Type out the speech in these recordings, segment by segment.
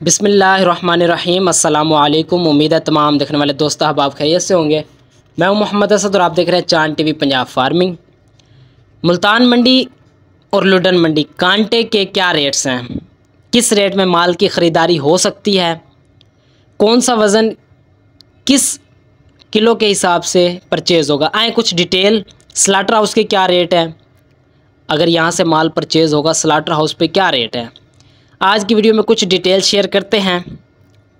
बिस्मिल्लाहिर्रहमानिर्रहीम। अस्सलामु अलैकुम। उम्मीद है तमाम देखने वाले दोस्त अहबाब खैरियत से होंगे। मैं हूं मोहम्मद असद और आप देख रहे हैं चांद टीवी पंजाब फार्मिंग। मुल्तान मंडी और लुडन मंडी कांटे के क्या रेट्स हैं, किस रेट में माल की ख़रीदारी हो सकती है, कौन सा वज़न किस किलो के हिसाब से परचेज़ होगा, आए कुछ डिटेल। स्लाटर हाउस के क्या रेट है, अगर यहाँ से माल परचेज़ होगा स्लाटर हाउस पे क्या रेट है, आज की वीडियो में कुछ डिटेल शेयर करते हैं।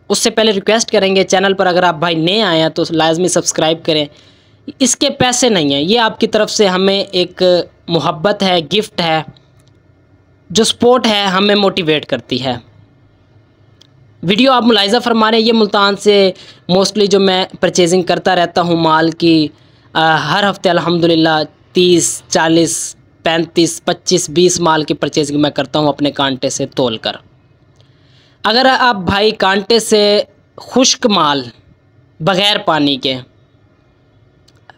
उससे पहले रिक्वेस्ट करेंगे, चैनल पर अगर आप भाई नए आए हैं तो लाजमी सब्सक्राइब करें। इसके पैसे नहीं हैं, ये आपकी तरफ से हमें एक मोहब्बत है, गिफ्ट है, जो सपोर्ट है हमें मोटिवेट करती है। वीडियो आप मुलाहिज़ा फरमा रहे हैं, ये मुल्तान से मोस्टली जो मैं परचेजिंग करता रहता हूँ माल की, हर हफ्ते अल्हम्दुलिल्लाह 30, 40, 35, 25, 20 माल की परचेजिंग मैं करता हूँ अपने कांटे से तोल कर। अगर आप भाई कांटे से खुश्क माल बग़ैर पानी के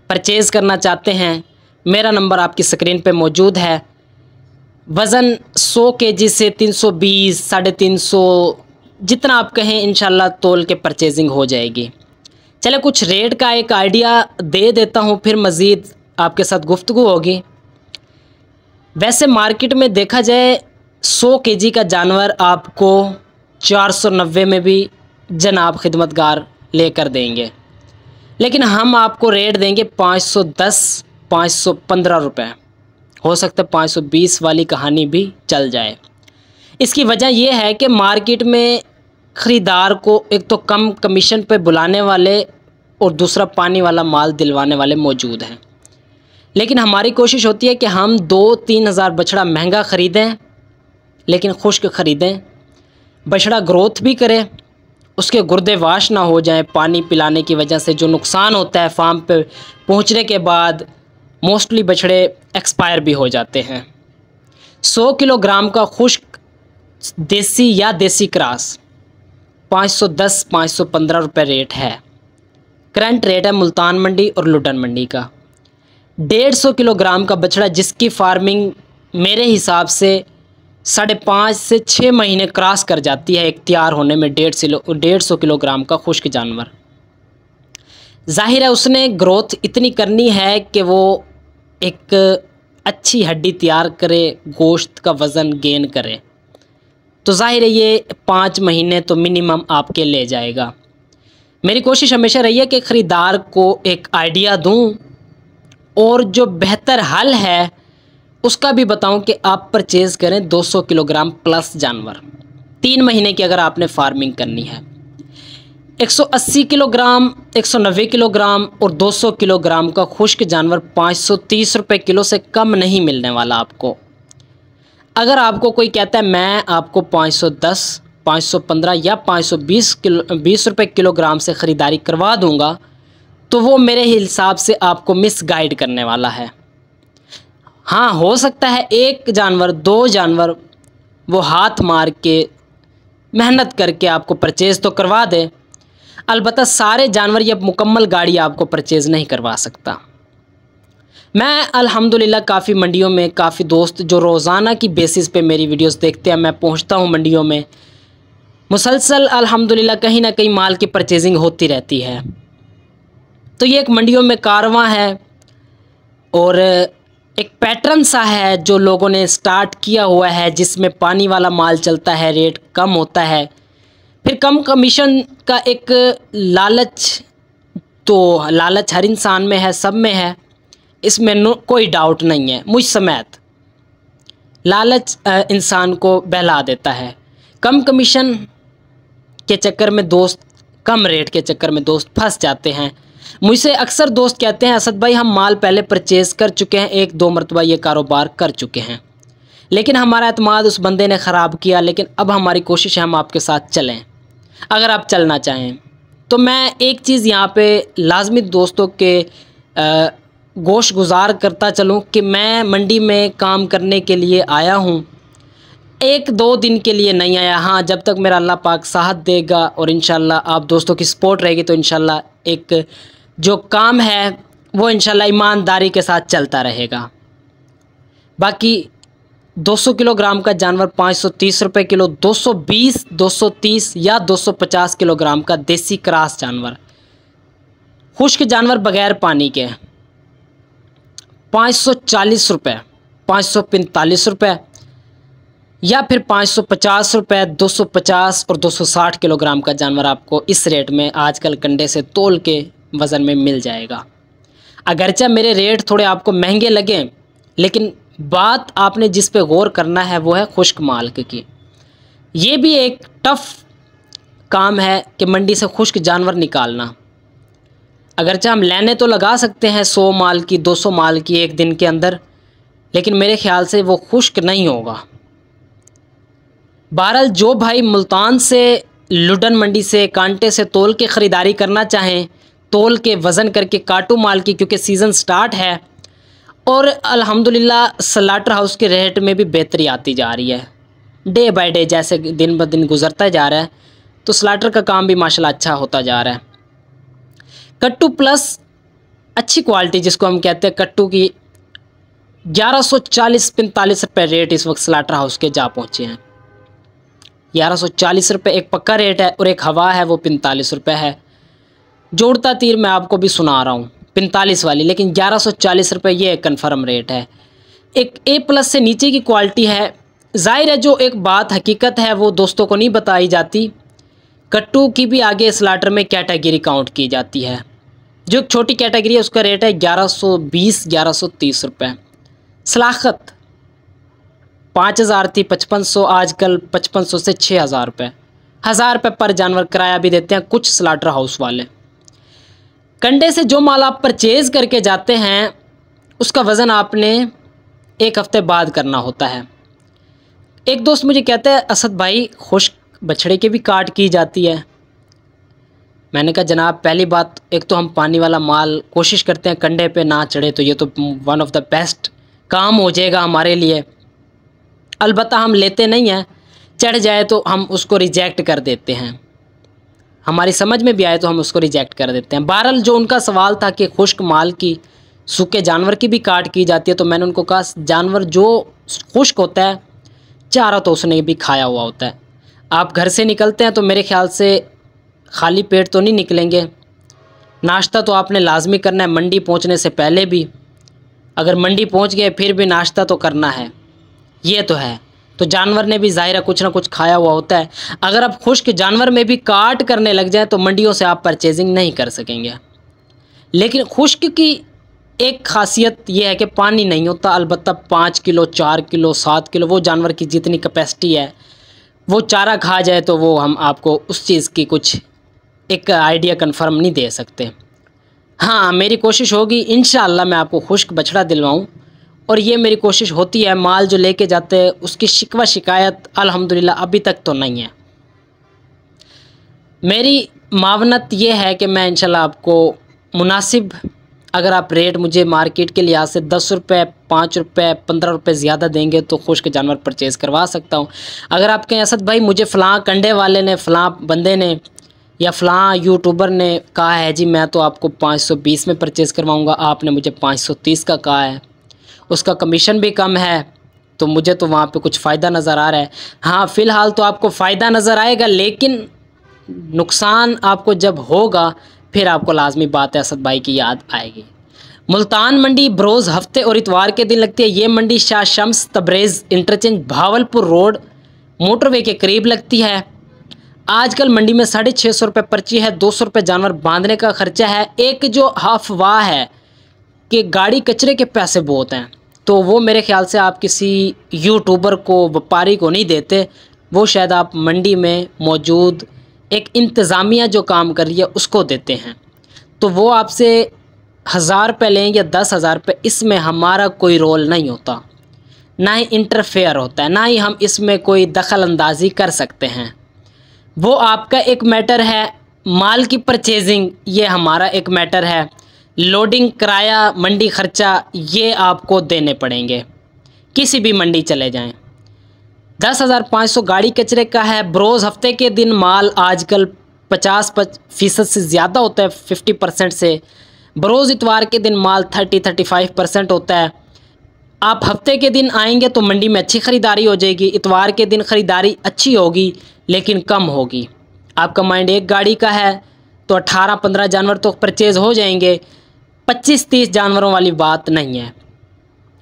परचेज़ करना चाहते हैं, मेरा नंबर आपकी स्क्रीन पे मौजूद है। वज़न 100 केजी से 320, 350, जितना आप कहें इंशाल्लाह तोल के परचेजिंग हो जाएगी। चले कुछ रेट का एक आइडिया दे देता हूँ, फिर मज़ीद आपके साथ गुफ्तगू होगी। वैसे मार्केट में देखा जाए 100 केजी का जानवर आपको 490 में भी जनाब खिदमतगार लेकर देंगे, लेकिन हम आपको रेट देंगे 510, 515 रुपये। हो सकता है 520 वाली कहानी भी चल जाए। इसकी वजह यह है कि मार्केट में ख़रीदार को एक तो कम कमीशन पे बुलाने वाले और दूसरा पानी वाला माल दिलवाने वाले मौजूद हैं। लेकिन हमारी कोशिश होती है कि हम 2-3 हज़ार बछड़ा महंगा ख़रीदें लेकिन खुश्क ख़रीदें, बछड़ा ग्रोथ भी करे, उसके गुर्दे वाश ना हो जाएं पानी पिलाने की वजह से। जो नुकसान होता है फार्म पे पहुंचने के बाद, मोस्टली बछड़े एक्सपायर भी हो जाते हैं। 100 किलोग्राम का खुश्क देसी या देसी क्रॉस 510, 515 रुपये रेट है। करंट रेट है मुल्तान मंडी और लुडन मंडी का। 150 किलोग्राम का बछड़ा जिसकी फार्मिंग मेरे हिसाब से 5.5 से 6 महीने क्रॉस कर जाती है एक तैयार होने में, 150 किलोग्राम का खुश्क जानवर, जाहिर है उसने ग्रोथ इतनी करनी है कि वो एक अच्छी हड्डी तैयार करे, गोश्त का वज़न गेन करे, तो जाहिर है ये 5 महीने तो मिनिमम आपके ले जाएगा। मेरी कोशिश हमेशा रही है कि ख़रीदार को एक आइडिया दूं और जो बेहतर हल है उसका भी बताऊं कि आप परचेज़ करें 200 किलोग्राम प्लस जानवर। 3 महीने की अगर आपने फार्मिंग करनी है, 180 किलोग्राम, 190 किलोग्राम और 200 किलोग्राम का खुश्क जानवर 530 रुपये किलो से कम नहीं मिलने वाला आपको। अगर आपको कोई कहता है मैं आपको 510, 515 या 520 रुपये किलोग्राम से ख़रीदारी करवा दूंगा, तो वो मेरे हिसाब से आपको मिस गाइड करने वाला है। हाँ, हो सकता है एक जानवर, 2 जानवर वो हाथ मार के मेहनत करके आपको परचेज़ तो करवा दे, अलबत्ता सारे जानवर ये मुकम्मल गाड़ी आपको परचेज़ नहीं करवा सकता। मैं अल्हम्दुलिल्लाह काफ़ी मंडियों में, काफ़ी दोस्त जो रोज़ाना की बेसिस पे मेरी वीडियोस देखते हैं, मैं पहुंचता हूं मंडियों में, मुसलसल अल्हम्दुलिल्लाह कहीं ना कहीं माल की परचेजिंग होती रहती है। तो ये एक मंडियों में कारवां है और एक पैटर्न सा है जो लोगों ने स्टार्ट किया हुआ है, जिसमें पानी वाला माल चलता है, रेट कम होता है, फिर कम कमीशन का एक लालच, तो लालच हर इंसान में है, सब में है, इसमें कोई डाउट नहीं है। मुझ समेत लालच इंसान को बहला देता है। कम कमीशन के चक्कर में दोस्त, कम रेट के चक्कर में दोस्त फंस जाते हैं। मुझसे अक्सर दोस्त कहते हैं असद भाई हम माल पहले परचेज़ कर चुके हैं, 1-2 मरतबा ये कारोबार कर चुके हैं, लेकिन हमारा एतमाद उस बंदे ने ख़राब किया, लेकिन अब हमारी कोशिश है हम आपके साथ चलें। अगर आप चलना चाहें तो मैं एक चीज़ यहाँ पे लाजमी दोस्तों के गोश गुजार करता चलूँ कि मैं मंडी में काम करने के लिए आया हूँ, 1-2 दिन के लिए नहीं आया। हाँ, जब तक मेरा अल्लाह पाक साहत देगा और इंशाल्लाह आप दोस्तों की सपोर्ट रहेगी तो इंशाल्लाह एक जो काम है वो इंशाल्लाह ईमानदारी के साथ चलता रहेगा। बाकी 200 किलोग्राम का जानवर 530 रुपये किलो, 220, 230 या 250 किलोग्राम का देसी क्रॉस जानवर, खुश्क जानवर बगैर पानी के 540 रुपये, 545 रुपये या फिर 550 रुपये, 250 और 260 किलोग्राम का जानवर आपको इस रेट में आजकल कंडे से तोल के वज़न में मिल जाएगा। अगरचे मेरे रेट थोड़े आपको महंगे लगें, लेकिन बात आपने जिस पे गौर करना है वो है खुश्क माल की। ये भी एक टफ़ काम है कि मंडी से खुश्क जानवर निकालना। अगरचे हम लेने तो लगा सकते हैं 100 माल की, 200 माल की एक दिन के अंदर, लेकिन मेरे ख़्याल से वो खुश्क नहीं होगा। बहरहाल जो भाई मुल्तान से, लुडन मंडी से, कांटे से तोल के ख़रीदारी करना चाहें, तोल के वज़न करके काटू माल की, क्योंकि सीज़न स्टार्ट है और अल्हम्दुलिल्लाह स्लाटर हाउस के रेट में भी बेहतरी आती जा रही है। डे बाय डे जैसे दिन ब दिन गुज़रता जा रहा है तो स्लाटर का काम भी माशाल्लाह अच्छा होता जा रहा है। कट्टू प्लस अच्छी क्वालिटी जिसको हम कहते हैं कट्टू की 1140-45 रुपये रेट इस वक्त स्लाटर हाउस के जा पहुँचे हैं। 1140 रुपये एक पक्का रेट है और एक हवा है वो 45 रुपये है। जोड़ता तीर मैं आपको भी सुना रहा हूँ 45 वाली, लेकिन 1140 रुपये ये कन्फर्म रेट है। एक ए प्लस से नीचे की क्वालिटी है। ज़ाहिर है जो एक बात हकीकत है वो दोस्तों को नहीं बताई जाती, कट्टू की भी आगे स्लाटर में कैटेगरी काउंट की जाती है। जो एक छोटी कैटेगरी है उसका रेट है 1120-1130 रुपये। सलाखत 5000 थी, 5500, आजकल 5500 से 6000 रुपये, 1000 रुपये पर जानवर किराया भी देते हैं कुछ स्लाटर हाउस वाले। कंडे से जो माल आप परचेज़ करके जाते हैं उसका वज़न आपने एक हफ़्ते बाद करना होता है। एक दोस्त मुझे कहता है असद भाई खुश्क बछड़े के भी काट की जाती है। मैंने कहा जनाब पहली बात, एक तो हम पानी वाला माल कोशिश करते हैं कंडे पे ना चढ़े, तो ये तो वन ऑफ द बेस्ट काम हो जाएगा हमारे लिए। अलबत्ता हम लेते नहीं हैं, चढ़ जाए तो हम उसको रिजेक्ट कर देते हैं, हमारी समझ में भी आए तो हम उसको रिजेक्ट कर देते हैं। बहरहाल जो उनका सवाल था कि खुश्क माल की, सूखे जानवर की भी काट की जाती है, तो मैंने उनको कहा जानवर जो खुश्क होता है चारा तो उसने भी खाया हुआ होता है। आप घर से निकलते हैं तो मेरे ख़्याल से खाली पेट तो नहीं निकलेंगे, नाश्ता तो आपने लाजमी करना है मंडी पहुंचने से पहले भी, अगर मंडी पहुंच गए फिर भी नाश्ता तो करना है, ये तो है। तो जानवर ने भी ज़ाहिर है कुछ ना कुछ खाया हुआ होता है। अगर आप खुश्क जानवर में भी काट करने लग जाएं तो मंडियों से आप परचेजिंग नहीं कर सकेंगे। लेकिन खुश्क की एक ख़ासियत ये है कि पानी नहीं होता, अलबत्ता 5 किलो, 4 किलो, 7 किलो वो जानवर की जितनी कैपेसिटी है वो चारा खा जाए तो वो हम आपको उस चीज़ की कुछ एक आइडिया कंफर्म नहीं दे सकते। हाँ, मेरी कोशिश होगी इंशाअल्लाह मैं आपको खुश्क बछड़ा दिलवाऊँ, और ये मेरी कोशिश होती है। माल जो लेके जाते हैं उसकी शिकवा शिकायत अल्हम्दुलिल्लाह अभी तक तो नहीं है। मेरी मावनत ये है कि मैं इंशाल्लाह आपको मुनासिब, अगर आप रेट मुझे मार्केट के लिहाज से 10 रुपये, 5 रुपये, 15 रुपये ज़्यादा देंगे तो खुश्क जानवर परचेज़ करवा सकता हूँ। अगर आप कहें असद भाई मुझे फ़लाँ कंडे वाले ने, फ़लाँ बंदे ने या फ़लाँ यूट्यूबर ने कहा है जी मैं तो आपको 520 में परचेज़ करवाऊँगा, आपने मुझे 530 का कहा है, उसका कमीशन भी कम है, तो मुझे तो वहाँ पे कुछ फ़ायदा नज़र आ रहा है। हाँ, फ़िलहाल तो आपको फ़ायदा नज़र आएगा, लेकिन नुकसान आपको जब होगा फिर आपको लाजमी बात है असद भाई की याद आएगी। मुल्तान मंडी बरोज़ हफ्ते और इतवार के दिन लगती है। ये Mandi Shah Shams Tabrez interchange Bahawalpur road motorway के करीब लगती है। आजकल मंडी में 650 रुपये पर्ची है, 200 रुपये जानवर बांधने का ख़र्चा है। एक जो अफवाह है कि गाड़ी कचरे के पैसे बहुत हैं, तो वो मेरे ख़्याल से आप किसी यूट्यूबर को, व्यापारी को नहीं देते, वो शायद आप मंडी में मौजूद एक इंतज़ामिया जो काम कर रही है उसको देते हैं। तो वो आपसे 1000 रुपये लें या 10,000 रुपये, इसमें हमारा कोई रोल नहीं होता, ना ही इंटरफेयर होता है, ना ही हम इसमें कोई दखल अंदाज़ी कर सकते हैं। वो आपका एक मैटर है। माल की परचेजिंग ये हमारा एक मैटर है। लोडिंग, किराया, मंडी खर्चा ये आपको देने पड़ेंगे, किसी भी मंडी चले जाएं। 10,500 गाड़ी कचरे का है। बरोज़ हफ्ते के दिन माल आजकल 50% से ज़्यादा होता है, 50% से। बरोज़ इतवार के दिन माल 30-35% होता है। आप हफ्ते के दिन आएंगे तो मंडी में अच्छी ख़रीदारी हो जाएगी। इतवार के दिन ख़रीदारी अच्छी होगी लेकिन कम होगी। आपका माइंड एक गाड़ी का है तो 18-15 जानवर तो परचेज़ हो जाएंगे, 25-30 जानवरों वाली बात नहीं है।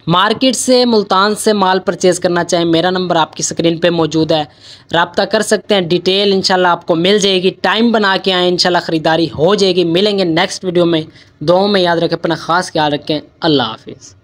मार्केट से, मुल्तान से माल परचेज़ करना चाहें, मेरा नंबर आपकी स्क्रीन पे मौजूद है, रब्ता कर सकते हैं। डिटेल इंशाल्लाह आपको मिल जाएगी। टाइम बना के आएँ, इंशाल्लाह ख़रीदारी हो जाएगी। मिलेंगे नेक्स्ट वीडियो में। दुआओं में याद रखें, अपना ख़ास ख्याल रखें। अल्लाह हाफिज़।